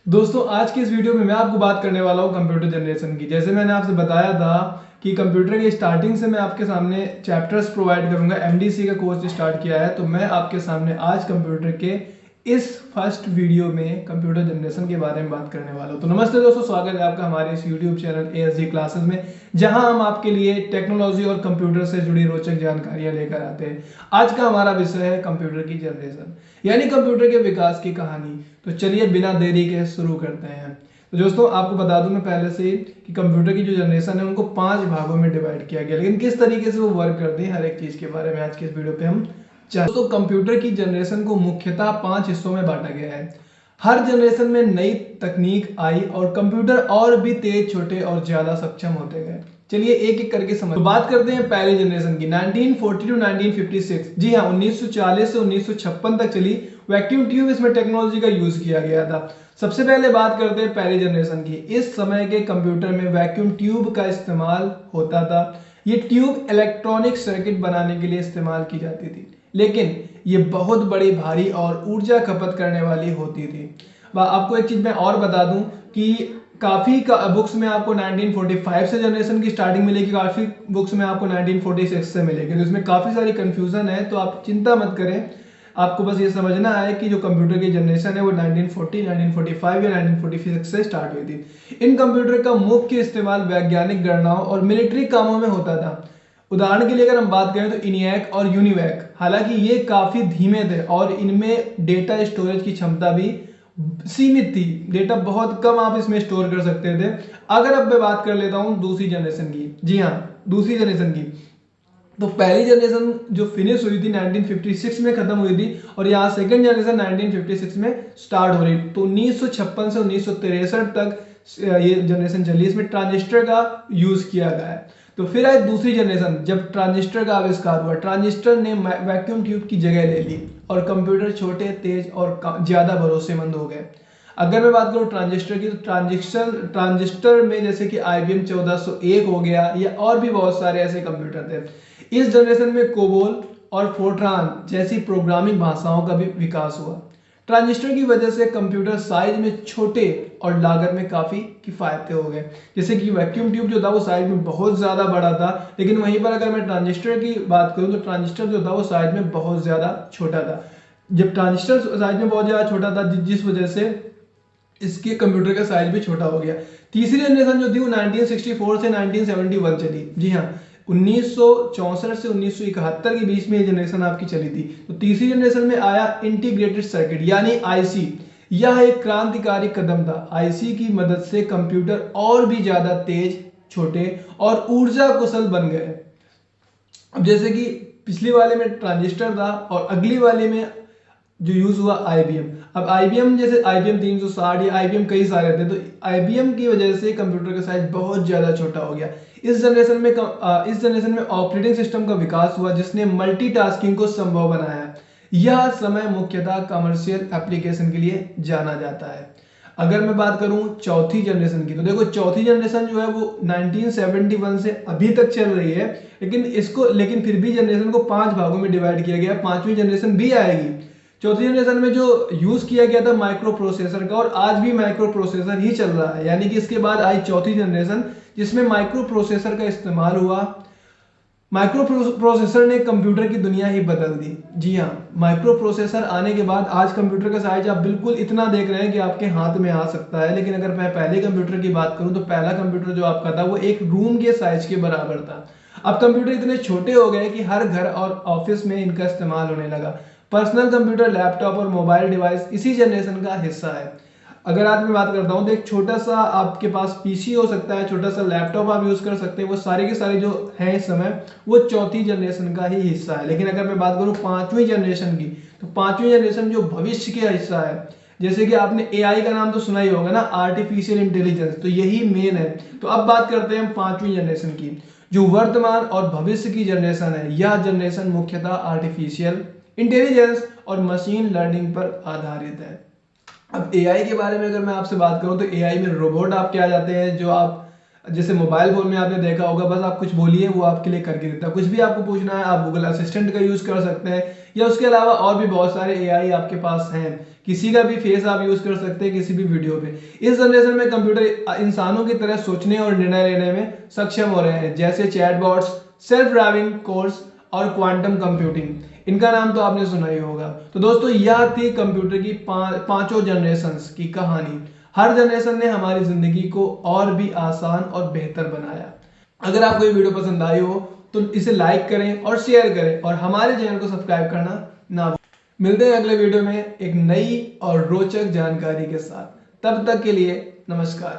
दोस्तों आज की इस वीडियो में मैं आपको बात करने वाला हूँ कंप्यूटर जनरेशन की। जैसे मैंने आपसे बताया था कि कंप्यूटर के स्टार्टिंग से मैं आपके सामने चैप्टर्स प्रोवाइड करूंगा। एमडीसी का कोर्स स्टार्ट किया है, तो मैं आपके सामने आज कंप्यूटर के इस फर्स्ट वीडियो में कंप्यूटर जनरेशन के बारे में बात करने वाला हूँ। तो नमस्ते दोस्तों, स्वागत है आपका हमारे इस यूट्यूब चैनल ASG क्लासेस में, जहां हम आपके लिए टेक्नोलॉजी और कंप्यूटर से जुड़ी रोचक जानकारियां लेकर आते हैं। आज का हमारा विषय है कंप्यूटर की जनरेशन, यानी कंप्यूटर के विकास की कहानी। तो चलिए बिना देरी के शुरू करते हैं। तो दोस्तों आपको बता दूं मैं पहले से ही कि कंप्यूटर की जो जनरेशन है उनको 5 भागों में डिवाइड किया गया, लेकिन किस तरीके से वो वर्क करते हैं हर एक चीज के बारे में आज के इस वीडियो पे हम तो कंप्यूटर की जनरेशन को मुख्यतः 5 हिस्सों में बांटा गया है। हर जनरेशन में नई तकनीक आई और कंप्यूटर और भी तेज, छोटे और ज्यादा सक्षम होते गए। चलिए एक एक करके समझ। तो बात करते हैं पहली जनरेशन की, 1940 टू 1956। जी हाँ, 1940 से 1956 तक चली। वैक्यूम ट्यूब इसमें टेक्नोलॉजी का यूज किया गया था। सबसे पहले बात करते हैं पहली जनरेशन की। इस समय के कंप्यूटर में वैक्यूम ट्यूब का इस्तेमाल होता था। ये ट्यूब इलेक्ट्रॉनिक सर्किट बनाने के लिए इस्तेमाल की जाती थी, लेकिन ये बहुत बड़ी, भारी और ऊर्जा खपत करने वाली होती थी। आपको एक चीज मैं और बता दूं कि काफी बुक्स में आपको 1945 से जनरेशन की स्टार्टिंग मिलेगी, काफी बुक्स में आपको 1946 से मिलेगी। तो इसमें काफी सारी कंफ्यूजन है, तो आप चिंता मत करें। आपको बस ये समझना है कि जो कंप्यूटर की जनरेशन है वो 1940, 1945 या 1946 से स्टार्ट हुई थी। इन कंप्यूटर का मुख्य इस्तेमाल वैज्ञानिक गणनाओं और मिलिट्री कामों में होता था। उदाहरण के लिए अगर हम बात करें तो इनियक और यूनिवैक, हालांकि ये काफी धीमे थे और इनमें डेटा स्टोरेज की क्षमता भी सीमित थी। डेटा बहुत कम आप इसमें स्टोर कर सकते थे। अगर अब मैं बात कर लेता हूं दूसरी जनरेशन की। जी हाँ, दूसरी जनरेशन की। तो पहली जनरेशन जो फिनिश हुई थी 1956 में खत्म हुई थी, और यहाँ सेकंड जनरेशन 1956 में स्टार्ट हो रही। तो 1956 से 1963 तक ये जनरेशन चली। इसमें ट्रांजिस्टर का यूज किया गया है। तो फिर आई दूसरी जनरेशन, जब ट्रांजिस्टर का आविष्कार हुआ। ट्रांजिस्टर ने वैक्यूम ट्यूब की जगह ले ली और कंप्यूटर छोटे, तेज और ज्यादा भरोसेमंद हो गए। अगर मैं बात करूं ट्रांजिस्टर की, तो ट्रांजिस्टर में जैसे कि IBM 1401 हो गया, या और भी बहुत सारे ऐसे कंप्यूटर थे। इस जनरेशन में कोबोल और फोर्ट्रान जैसी प्रोग्रामिंग भाषाओं का भी विकास हुआ। ट्रांजिस्टर की वजह से कंप्यूटर साइज में छोटे और लागत में काफी किफायती हो गए। जैसे कि वैक्यूम ट्यूब जो था वो साइज में बहुत ज्यादा बड़ा था, लेकिन वहीं पर अगर मैं ट्रांजिस्टर की बात करूं तो ट्रांजिस्टर जो था वो साइज में बहुत ज्यादा छोटा था। जब ट्रांजिस्टर साइज में बहुत ज्यादा छोटा था, जिस वजह से इसके कंप्यूटर का साइज भी छोटा हो गया। तीसरी जनरेशन जो थी वो 1964 से 1971 चली। जी हाँ, 1964 से 1971 के बीच में ये जनरेशन आपकी चली थी। तो तीसरी जनरेशन में आया इंटीग्रेटेड सर्किट यानी IC। यह एक क्रांतिकारी कदम था। IC की मदद से कंप्यूटर और भी ज्यादा तेज, छोटे और ऊर्जा कुशल बन गए। अब जैसे कि पिछली वाले में ट्रांजिस्टर था और अगली वाले में जो यूज हुआ IBM। अब IBM जैसे IBM 360 या IBM कई सारे थे, तो IBM की वजह से कंप्यूटर का साइज बहुत ज्यादा छोटा हो गया। इस जनरेशन में ऑपरेटिंग सिस्टम का विकास हुआ, जिसने मल्टीटास्किंग को संभव बनाया। यह समय मुख्यतः कमर्शियल एप्लीकेशन के लिए जाना जाता है। अगर मैं बात करूं चौथी जनरेशन की, तो देखो चौथी जनरेशन जो है वो 1971 से अभी तक चल रही है, लेकिन फिर भी जनरेशन को 5 भागों में डिवाइड किया गया। पांचवी जनरेशन भी आएगी। चौथी जनरेशन में जो यूज किया गया था माइक्रो प्रोसेसर का, और आज भी माइक्रो प्रोसेसर ही चल रहा है। यानी कि इसके बाद आई चौथी जनरेशन, जिसमें माइक्रो प्रोसेसर का इस्तेमाल हुआ। माइक्रो प्रोसेसर ने कंप्यूटर की दुनिया ही बदल दी। जी हाँ, माइक्रो प्रोसेसर आने के बाद आज कंप्यूटर का साइज आप बिल्कुल इतना देख रहे हैं कि आपके हाथ में आ सकता है। लेकिन अगर मैं पहले कंप्यूटर की बात करूं तो पहला कंप्यूटर जो आपका था वो एक रूम के साइज के बराबर था। अब कंप्यूटर इतने छोटे हो गए कि हर घर और ऑफिस में इनका इस्तेमाल होने लगा। पर्सनल कंप्यूटर, लैपटॉप और मोबाइल डिवाइस इसी जनरेशन का हिस्सा है। अगर आज मैं बात करता हूं तो एक छोटा सा आपके पास पीसी हो सकता है, छोटा सा लैपटॉप आप यूज कर सकते हैं। वो सारे के सारे जो है इस समय वो चौथी जनरेशन का ही हिस्सा है। लेकिन अगर मैं बात करूं पांचवी जनरेशन की, तो पांचवी जनरेशन जो भविष्य का हिस्सा है, जैसे कि आपने AI का नाम तो सुना ही होगा ना, आर्टिफिशियल इंटेलिजेंस, तो यही मेन है। तो अब बात करते हैं पांचवी जनरेशन की, जो वर्तमान और भविष्य की जनरेशन है। यह जनरेशन मुख्यतः आर्टिफिशियल इंटेलिजेंस और मशीन लर्निंग पर आधारित है। अब AI के बारे में अगर मैं आपसे बात करूं तो AI में रोबोट आपके आ जाते हैं, जो आप जैसे मोबाइल फोन में आपने देखा होगा, बस आप कुछ बोलिए वो आपके लिए करके देता है। कुछ भी आपको पूछना है आप गूगल असिस्टेंट का यूज कर सकते हैं, या उसके अलावा और भी बहुत सारे एआई आपके पास हैं। किसी का भी फेस आप यूज कर सकते हैं किसी भी वीडियो पे। इस जनरेशन में कंप्यूटर इंसानों की तरह सोचने और निर्णय लेने में सक्षम हो रहे हैं, जैसे चैटबॉट्स, सेल्फ ड्राइविंग कोर्स और क्वांटम कंप्यूटिंग। इनका नाम तो आपने सुना ही होगा। तो दोस्तों यह थी कंप्यूटर की पांचों जनरेशंस की कहानी। हर जनरेशन ने हमारी जिंदगी को और भी आसान और बेहतर बनाया। अगर आपको ये वीडियो पसंद आई हो तो इसे लाइक करें और शेयर करें, और हमारे चैनल को सब्सक्राइब करना ना भूलें। मिलते हैं अगले वीडियो में एक नई और रोचक जानकारी के साथ। तब तक के लिए नमस्कार।